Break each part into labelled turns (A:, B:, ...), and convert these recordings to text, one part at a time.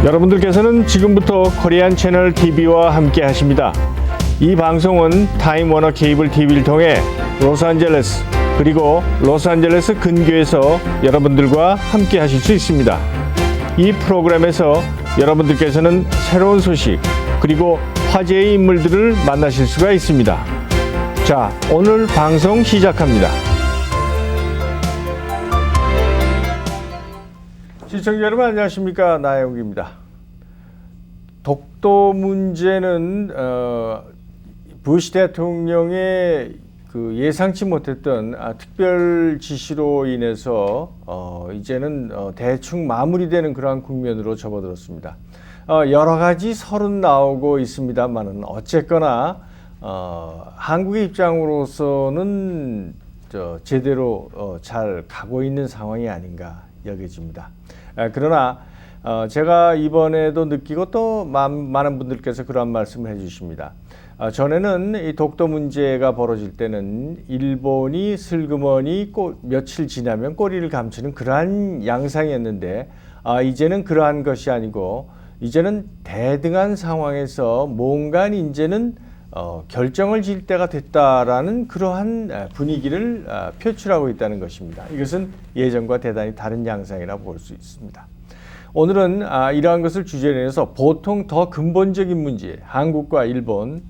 A: 여러분들께서는 지금부터 코리안 채널 TV와 함께 하십니다. 이 방송은 타임 워너 케이블 TV를 통해 로스앤젤레스 그리고 로스앤젤레스 근교에서 여러분들과 함께 하실 수 있습니다. 이 프로그램에서 여러분들께서는 새로운 소식 그리고 화제의 인물들을 만나실 수가 있습니다. 자, 오늘 방송 시작합니다. 시청자 여러분 안녕하십니까, 나영욱입니다. 독도 문제는 부시 대통령의 그 예상치 못했던 특별 지시로 인해서 이제는 대충 마무리되는 그러한 국면으로 접어들었습니다. 여러 가지 설은 나오고 있습니다만은 어쨌거나 한국의 입장으로서는 제대로 잘 가고 있는 상황이 아닌가 여겨집니다. 그러나 제가 이번에도 느끼고 또 많은 분들께서 그런 말씀을 해주십니다. 전에는 이 독도 문제가 벌어질 때는 일본이 슬그머니 며칠 지나면 꼬리를 감추는 그러한 양상이었는데 이제는 그러한 것이 아니고 이제는 대등한 상황에서 뭔가 이제는 결정을 지을 때가 됐다라는 그러한 분위기를 표출하고 있다는 것입니다. 이것은 예전과 대단히 다른 양상이라고 볼 수 있습니다. 오늘은 이러한 것을 주제로 해서 보통 더 근본적인 문제, 한국과 일본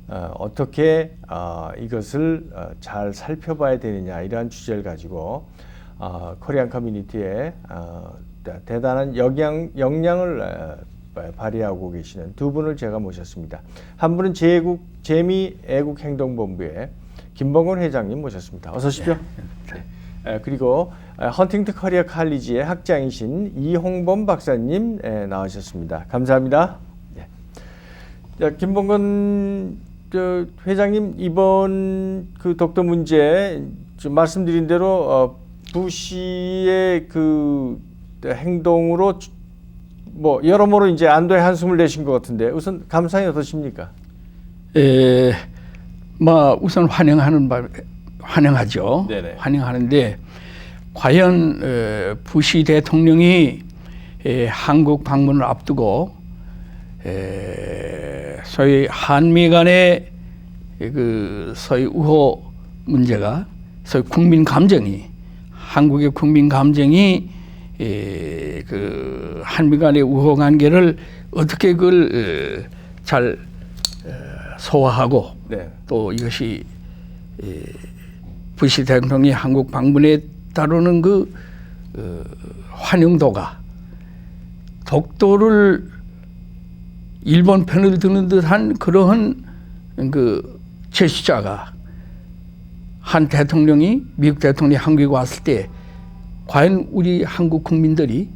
A: 어떻게 이것을 잘 살펴봐야 되느냐 이러한 주제를 가지고 코리안 커뮤니티에 대단한 역량을 발휘하고 계시는 두 분을 제가 모셨습니다. 한 분은 재미애국행동본부의 김봉건 회장님 모셨습니다. 어서 오십시오. 네. 그리고 헌팅턴 커리어 칼리지의 학장이신 이홍범 박사님 나오셨습니다. 감사합니다. 네. 김봉건 회장님, 이번 그 독도 문제 말씀드린 대로 부시의 그 행동으로 여러모로 이제 안도의 한숨을 내신 것 같은데 우선 감상이 어떠십니까?
B: 우선 환영하죠.
A: 네네.
B: 환영하는데 과연 부시 대통령이 한국 방문을 앞두고 소위 한미 간의 그 소위 우호 문제가 소위 국민 감정이 한국의 국민 감정이 그 한미 간의 우호 관계를 어떻게 그걸 잘 소화하고
A: 네.
B: 또 이것이 부시 대통령이 한국 방문에 따르는 그 환영도가 독도를 일본 편을 드는 듯한 그러한 그 제시자가 한 대통령이 미국 대통령이 한국에 왔을 때 과연 우리 한국 국민들이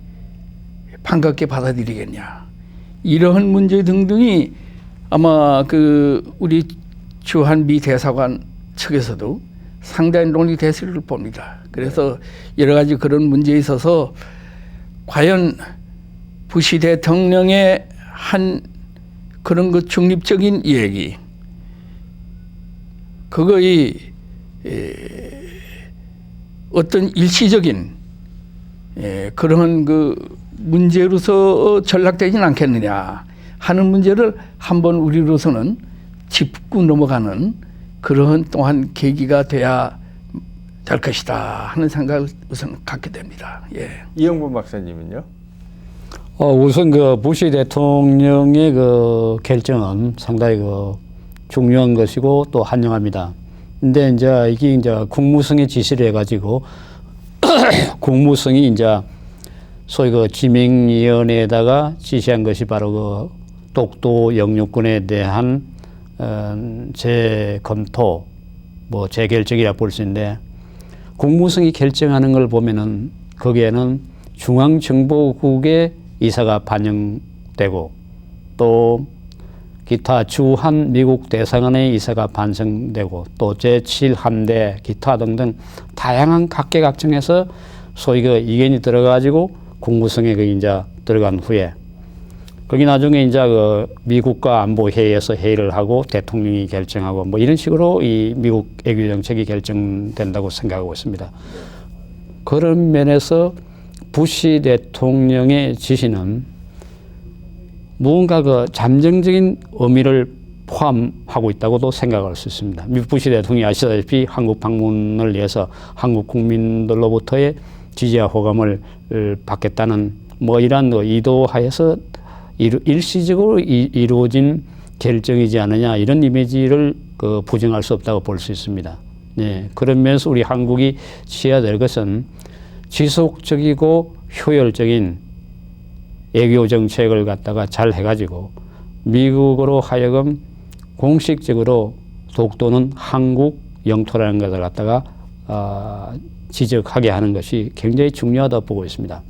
B: 반갑게 받아들이겠냐 이러한 문제 등등이 아마 그 우리 주한 미 대사관 측에서도 상당히 논의됐을 봅니다. 그래서 여러 가지 그런 문제에 있어서 과연 부시 대통령의 한 그런 그 중립적인 얘기 그거의 어떤 일시적인 그런 그 문제로서 전락되지는 않겠느냐 하는 문제를 한번 우리로서는 짚고 넘어가는 그런 또한 계기가 돼야 될 것이다 하는 생각을 우선 갖게 됩니다. 예.
A: 이홍범 박사님은요?
C: 우선 그 부시 대통령의 그 결정은 상당히 그 중요한 것이고 또 환영합니다. 근데 이게 국무성의 지시를 해가지고 국무성이 소위 그 지명위원회에다가 지시한 것이 바로 그 독도 영유권에 대한 재검토, 재결정이라 볼 수 있는데 국무성이 결정하는 걸 보면은 거기에는 중앙정보국의 이사가 반영되고 또 기타 주한 미국 대사관의 이사가 반영되고 또 제7함대 기타 등등 다양한 각계각층에서 소위 그 의견이 들어가지고 국무성에 들어간 후에 거기 나중에 그 미국과 안보 회의에서 회의를 하고 대통령이 결정하고 이런 식으로 이 미국 외교 정책이 결정된다고 생각하고 있습니다. 그런 면에서 부시 대통령의 지시는 무언가 그 잠정적인 의미를 포함하고 있다고도 생각할 수 있습니다. 미 부시 대통령이 아시다시피 한국 방문을 위해서 한국 국민들로부터의 지지와 호감을 받겠다는 뭐 이러한 의도하에서 일시적으로 이루어진 결정이지 않느냐, 이런 이미지를 그 부정할 수 없다고 볼 수 있습니다. 네, 그런 면에서 우리 한국이 취해야 될 것은 지속적이고 효율적인 외교 정책을 갖다가 잘 해가지고 미국으로 하여금 공식적으로 독도는 한국 영토라는 것을 갖다가 지적하게 하는 것이 굉장히 중요하다고 보고 있습니다.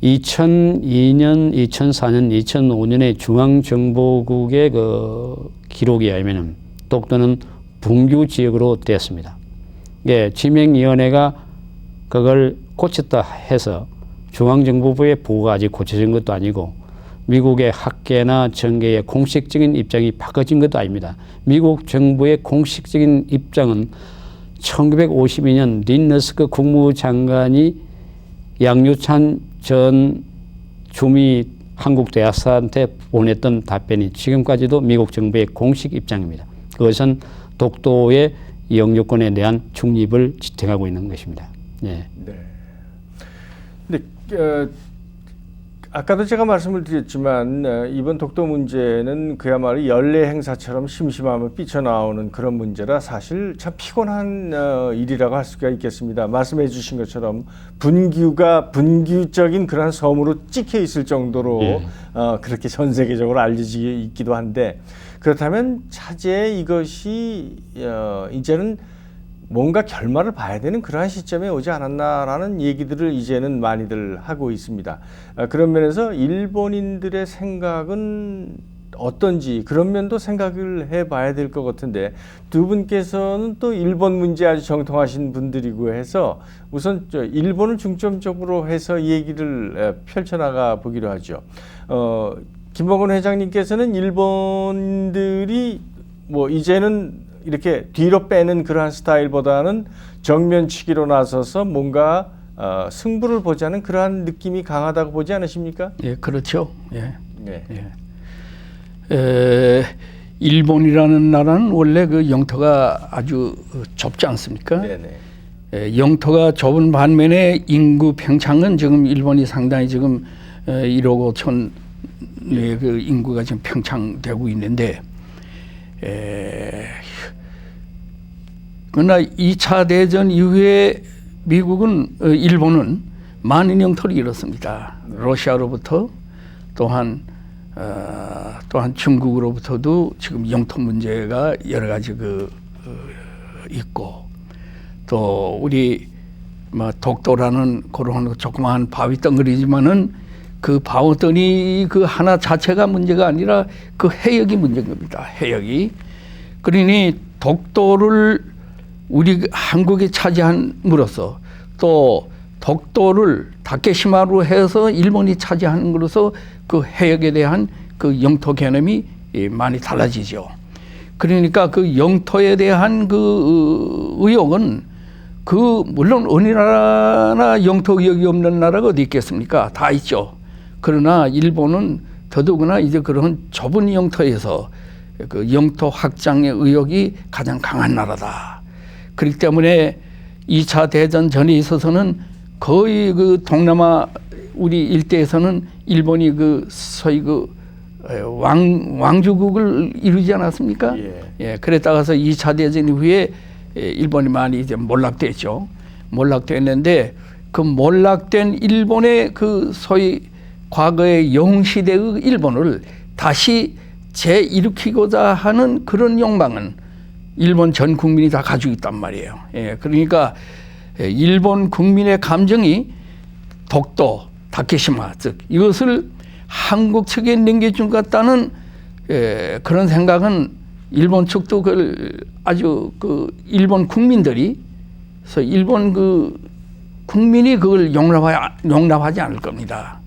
C: 2002년, 2004년, 2005년에 중앙정보국의 그 기록에 의하면 독도는 분규 지역으로 되었습니다. 예, 지명위원회가 그걸 고쳤다 해서 중앙정보부의 보고가 아직 고쳐진 것도 아니고 미국의 학계나 정계의 공식적인 입장이 바꿔진 것도 아닙니다. 미국 정부의 공식적인 입장은 1952년 린 러스크 국무장관이 양유찬 전 주미 한국 대사한테 보냈던 답변이 지금까지도 미국 정부의 공식 입장입니다. 그것은 독도의 영유권에 대한 중립을 지탱하고 있는 것입니다. 네.
A: 네. 근데 아까도 제가 말씀을 드렸지만 이번 독도 문제는 그야말로 연례 행사처럼 심심하면 삐쳐나오는 그런 문제라 사실 참 피곤한 일이라고 할 수가 있겠습니다. 말씀해 주신 것처럼 분규적인 그런 섬으로 찍혀 있을 정도로
C: 예.
A: 그렇게 전 세계적으로 알려져 있기도 한데, 그렇다면 차제 이것이 이제는 뭔가 결말을 봐야 되는 그러한 시점에 오지 않았나라는 얘기들을 이제는 많이들 하고 있습니다. 그런 면에서 일본인들의 생각은 어떤지 그런 면도 생각을 해봐야 될 것 같은데, 두 분께서는 또 일본 문제 아주 정통하신 분들이고 해서 우선 일본을 중점적으로 해서 얘기를 펼쳐나가 보기로 하죠. 김봉건 회장님께서는 일본들이 뭐 이제는 이렇게 뒤로 빼는 그러한 스타일보다는 정면치기로 나서서 뭔가 승부를 보자는 그러한 느낌이 강하다고 보지 않으십니까?
B: 예, 그렇죠. 예.
A: 네.
B: 예. 일본이라는 나라는 원래 그 영토가 아주 좁지 않습니까?
A: 네네.
B: 예, 영토가 좁은 반면에 인구 평창은 지금 일본이 상당히 지금 1억 5천의 그 인구가 지금 평창되고 있는데, 그러나 2차 대전 이후에 미국은 일본은 많은 영토를 잃었습니다. 러시아로부터 또한 중국으로부터도 지금 영토 문제가 여러 가지 있고, 또 우리 독도라는 그런 조그마한 바위 덩어리지만은 그 바위덩어리 그 하나 자체가 문제가 아니라 그 해역이 문제인 겁니다. 해역이. 그러니 독도를 우리 한국이 차지함으로써 또 독도를 다케시마로 해서 일본이 차지하는 것으로서 그 해역에 대한 그 영토 개념이 많이 달라지죠. 그러니까 그 영토에 대한 그 의혹은 물론 어느 나라나 영토 의혹이 없는 나라가 어디 있겠습니까? 다 있죠. 그러나 일본은 더더구나 이제 그런 좁은 영토에서 그 영토 확장의 의혹이 가장 강한 나라다. 그렇기 때문에 2차 대전 전에 있어서는 거의 그 동남아 우리 일대에서는 일본이 그 소위 그 왕주국을 이루지 않았습니까? 예. 그랬다가서 2차 대전 이후에 일본이 많이 이제 몰락됐죠. 몰락됐는데 그 몰락된 일본의 그 소위 과거의 영웅시대의 일본을 다시 재일으키고자 하는 그런 욕망은 일본 전 국민이 다 가지고 있단 말이에요. 예, 그러니까 일본 국민의 감정이 독도, 다케시마, 즉 이것을 한국 측에 넘겨준 것 같다는 그런 생각은 일본 측도 그걸 아주 그 일본 국민들이, 그래서 일본 그 국민이 그걸 용납하지 않을 겁니다.